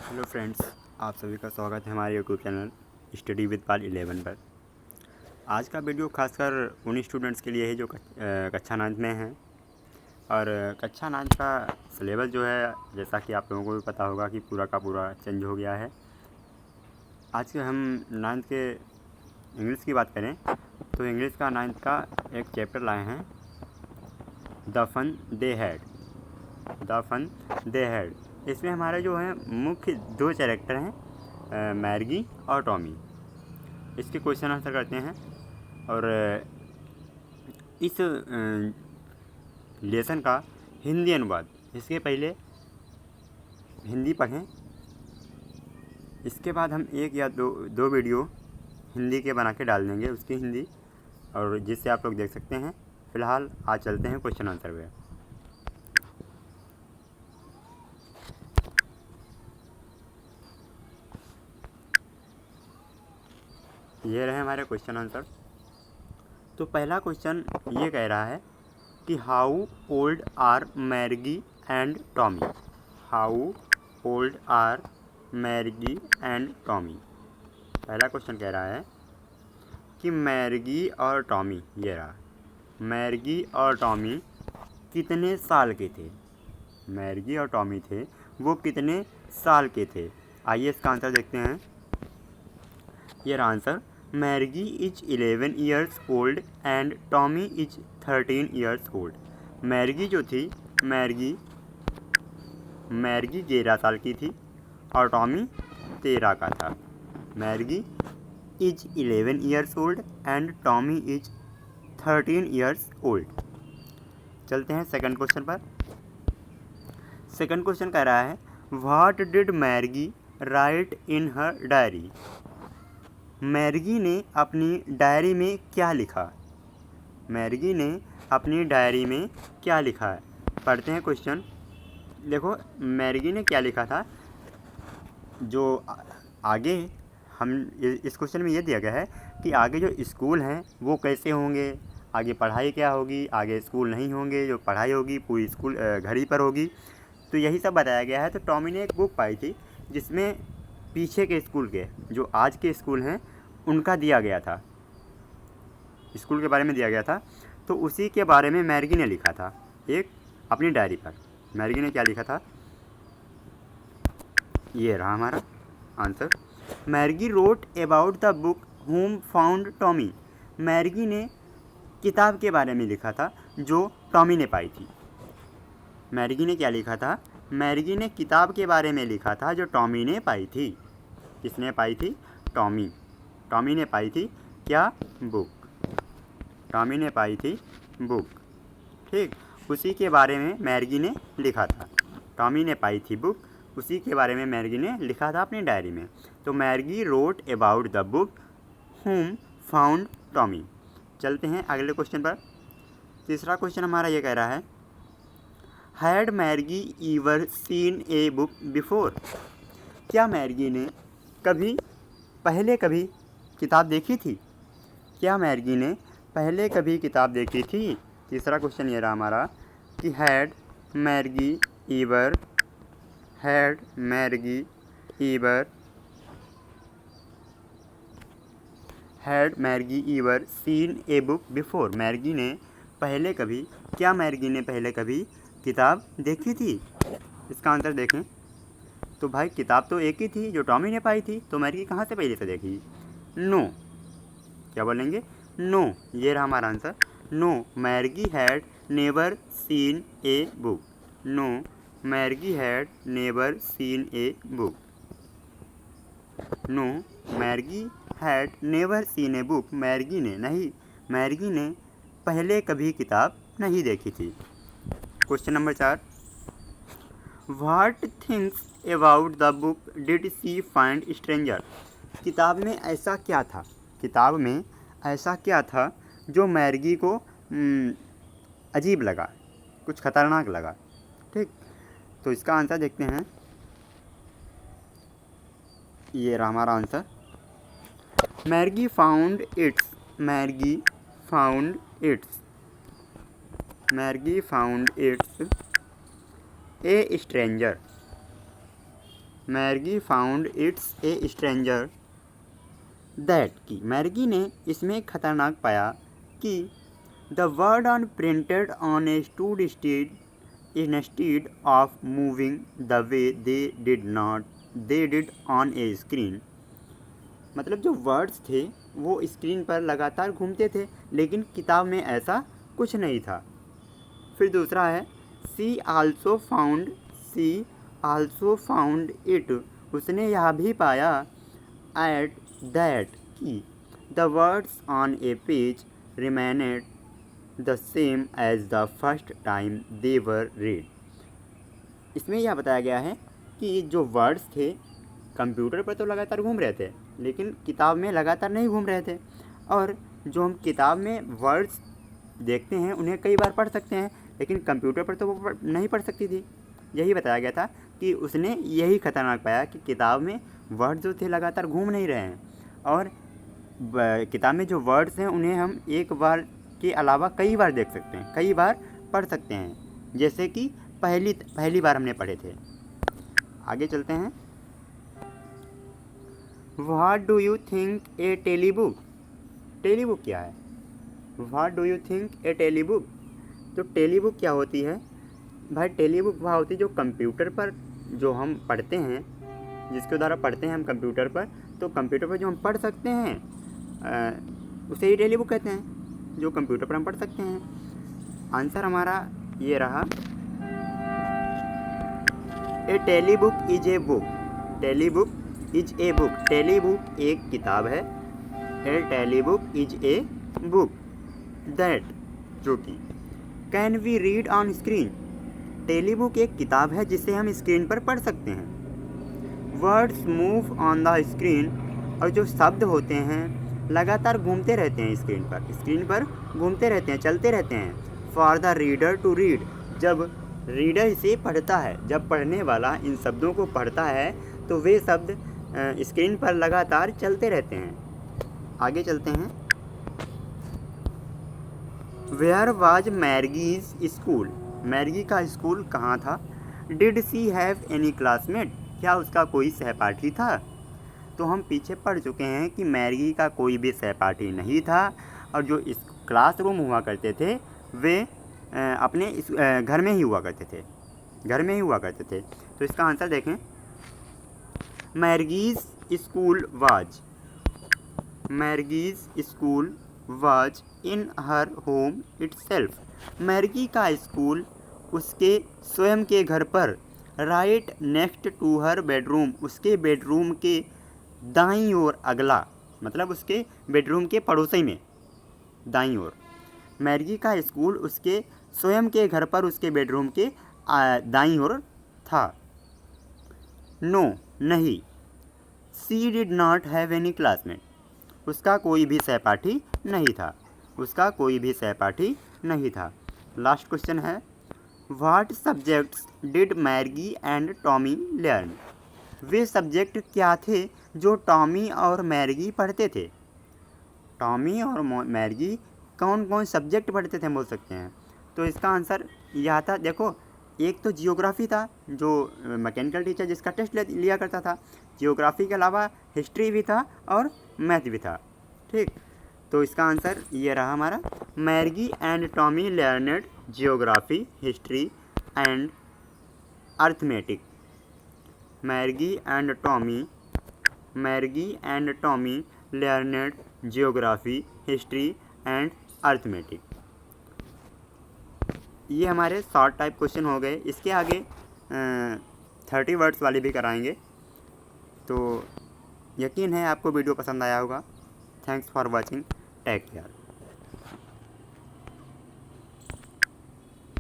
Hello friends, आप सभी का स्वागत है हमारे यूट्यूब चैनल स्टडी विद पाल 11 पर। आज का वीडियो खासकर उन स्टूडेंट्स के लिए है जो कक्षा 9 में हैं। और कक्षा 9 का सिलेबस जो है, जैसा कि आप लोगों को भी पता होगा कि पूरा का पूरा चेंज हो गया है। आज के हम 9th के इंग्लिश की बात करें तो इंग्लिश का 9th का एक चैप्टर लाए हैं, the fun they had. The fun they had, इसमें हमारे जो हैं मुख्य दो कैरेक्टर हैं, मैर्गी और टॉमी। इसके क्वेश्चन आंसर करते हैं। और इस लेसन का हिंदी अनुवाद, इसके पहले हिंदी पढ़ें, इसके बाद हम एक या दो वीडियो हिंदी के बना के डाल देंगे, उसकी हिंदी, और जिससे आप लोग देख सकते हैं। फ़िलहाल आज चलते हैं क्वेश्चन आंसर पे। ये रहे हमारे क्वेश्चन आंसर। तो पहला क्वेश्चन ये कह रहा है कि how old are Margie and Tommy. How old are Margie and Tommy. पहला क्वेश्चन कह रहा है कि मैर्गी और टॉमी, ये रहा, मैर्गी और टॉमी कितने साल के थे। मैर्गी और टॉमी थे, वो कितने साल के थे। आइए इसका आंसर देखते हैं। ये रहा answer, Margie is 11 years old and Tommy is 13 years old. Margie जो थी, मैर्गी 11 साल की थी और टॉमी 13 का था। Margie is 11 years old and Tommy is 13 years old. चलते हैं सेकंड क्वेश्चन पर। सेकंड क्वेश्चन कह रहा है, what did Margie write in her diary. Margie ने अपनी डायरी में क्या लिखा। मैर्गी ने अपनी डायरी में क्या लिखा है। पढ़ते हैं क्वेश्चन। देखो मैर्गी ने क्या लिखा था। जो आगे हम इस क्वेश्चन में ये दिया गया है कि आगे जो स्कूल हैं वो कैसे होंगे, आगे पढ़ाई क्या होगी, आगे स्कूल नहीं होंगे, जो पढ़ाई होगी पूरी स्कूल घर ही पर होगी। तो यही सब बताया गया है। तो टॉमी ने एक बुक पाई थी जिसमें पीछे के स्कूल के, जो आज के स्कूल हैं, उनका दिया गया था, स्कूल के बारे में दिया गया था। तो उसी के बारे में मैर्गी ने लिखा था एक अपनी डायरी पर। मैर्गी ने क्या लिखा था, ये रहा हमारा answer. Margie wrote about the book whom found Tommy. Margie ने किताब के बारे में लिखा था जो टॉमी ने पाई थी। मैर्गी ने क्या लिखा था, मैर्गी ने किताब के बारे में लिखा था जो टॉमी ने पाई थी। किसने पाई थी, टॉमी। टॉमी ने पाई थी क्या, बुक। टॉमी ने पाई थी बुक, ठीक। उसी के बारे में मैर्गी ने लिखा था। टॉमी ने पाई थी बुक, उसी के बारे में मैर्गी ने लिखा था अपनी डायरी में। तो मैर्गी wrote about the book whom found Tommy. चलते हैं अगले क्वेश्चन पर। तीसरा क्वेश्चन हमारा ये कह रहा है, had Margie ever seen a book before. क्या मैर्गी ने पहले कभी किताब देखी थी। क्या मैर्गी ने पहले कभी किताब देखी थी। तीसरा क्वेश्चन ये रहा हमारा कि had Margie ever seen a book before. Margie ने पहले कभी, क्या मैर्गी ने पहले कभी किताब देखी थी। इसका आंसर देखें। तो भाई किताब तो एक ही थी जो टॉमी ने पाई थी, तो मैर्गी कहाँ से पहले से देखी। नो, क्या बोलेंगे, नो। ये रहा हमारा answer, no Margie had never seen a book. No Margie had never seen a book. No Margie had never seen a book. Margie ने पहले कभी किताब नहीं देखी थी। Question number 4, what things about the book did she find stranger. किताब में ऐसा क्या था जो मैर्गी को अजीब लगा, कुछ ख़तरनाक लगा, ठीक। तो इसका आंसर देखते हैं। ये रहा हमारा answer, Margie found it's a stranger. Margie found it's a stranger that कि मैर्गी ने इसमें खतरनाक पाया कि the word on printed on a stood steed instead of moving the way they did on a screen. मतलब जो words थे वो स्क्रीन पर लगातार घूमते थे, लेकिन किताब में ऐसा कुछ नहीं था। फिर दूसरा है सी आल्सो फाउंड इट, उसने यह भी पाया एट दैट कि the words on a page remained the same as the first time they were read. इसमें यह बताया गया है कि जो वर्ड्स थे कंप्यूटर पर तो लगातार घूम रहे थे, लेकिन किताब में लगातार नहीं घूम रहे थे। और जो हम किताब में वर्ड्स देखते हैं उन्हें कई बार पढ़ सकते हैं, लेकिन कंप्यूटर पर तो वो नहीं पढ़ सकती थी। यही बताया गया था कि उसने यही खतरनाक पाया कि किताब में वर्ड जो थे लगातार घूम नहीं रहे हैं, और किताब में जो वर्ड्स हैं उन्हें हम एक बार के अलावा कई बार देख सकते हैं, कई बार पढ़ सकते हैं, जैसे कि पहली बार हमने पढ़े थे। आगे चलते हैं। व्हाट डू यू थिंक ए टेलीबुक? टेलीबुक क्या है? व्हाट डू यू थिंक ए टेलीबुक? तो टेलीबुक क्या होती है भाई? टेलीबुक वह होती है जो कंप्यूटर पर जो हम पढ़ते हैं, जिसके द्वारा पढ़ते हैं हम कंप्यूटर पर, तो कंप्यूटर पर जो हम पढ़ सकते हैं उसे ही टेलीबुक कहते हैं, जो कंप्यूटर पर हम पढ़ सकते हैं। आंसर हमारा ये रहा, a telebook is a book. Telebook is a book. Telebook एक किताब है। A telebook is a book that जो कि can we read on screen. Telebook एक किताब है जिसे हम स्क्रीन पर पढ़ सकते हैं। Words move on the screen, और जो शब्द होते हैं लगातार घूमते रहते हैं स्क्रीन पर घूमते रहते हैं, चलते रहते हैं। For the reader to read, जब रीडर इसे पढ़ता है, जब पढ़ने वाला इन शब्दों को पढ़ता है तो वे शब्द स्क्रीन पर लगातार चलते रहते हैं। आगे चलते हैं। Where was Margie's school? Margie का स्कूल कहाँ था? Did she have any classmate? क्या उसका कोई सहपाठी था? तो हम पीछे पढ़ चुके हैं कि मैर्गी का कोई भी सहपाठी नहीं था, और जो इस क्लासरूम हुआ करते थे वे अपने इस घर में ही हुआ करते थे। तो इसका आंसर देखें, Margie's school was in her home itself. Margie का स्कूल उसके स्वयं के घर पर, right next to her bedroom, उसके बेडरूम के दाईं ओर अगला, मतलब उसके बेडरूम के पड़ोसी में दाईं ओर। मैर्गी का स्कूल उसके स्वयं के घर पर उसके बेडरूम के दाईं ओर था। नो नहीं। She did not have any classmate, उसका कोई भी सहपाठी नहीं था। लास्ट क्वेश्चन है, what subjects did Margie and Tommy learn? वे सब्जेक्ट क्या थे जो टॉमी और मैर्गी पढ़ते थे? टॉमी और मैर्गी कौन कौन सब्जेक्ट पढ़ते थे बोल सकते हैं? तो इसका आंसर यह था, देखो, एक तो जियोग्राफी था, जो मैकेनिकल टीचर जिसका टेस्ट लिया करता था। जियोग्राफी के अलावा हिस्ट्री भी था और मैथ भी था। ठीक, तो इसका आंसर ये रहा हमारा, Margie and Tommy learned geography, history and arithmetic. Margie and Tommy learned geography, history and arithmetic. ये हमारे शॉर्ट टाइप क्वेश्चन हो गए। इसके आगे 30 वर्ड्स वाले भी कराएंगे। तो यकीन है आपको वीडियो पसंद आया होगा। Thanks for watching. Take care.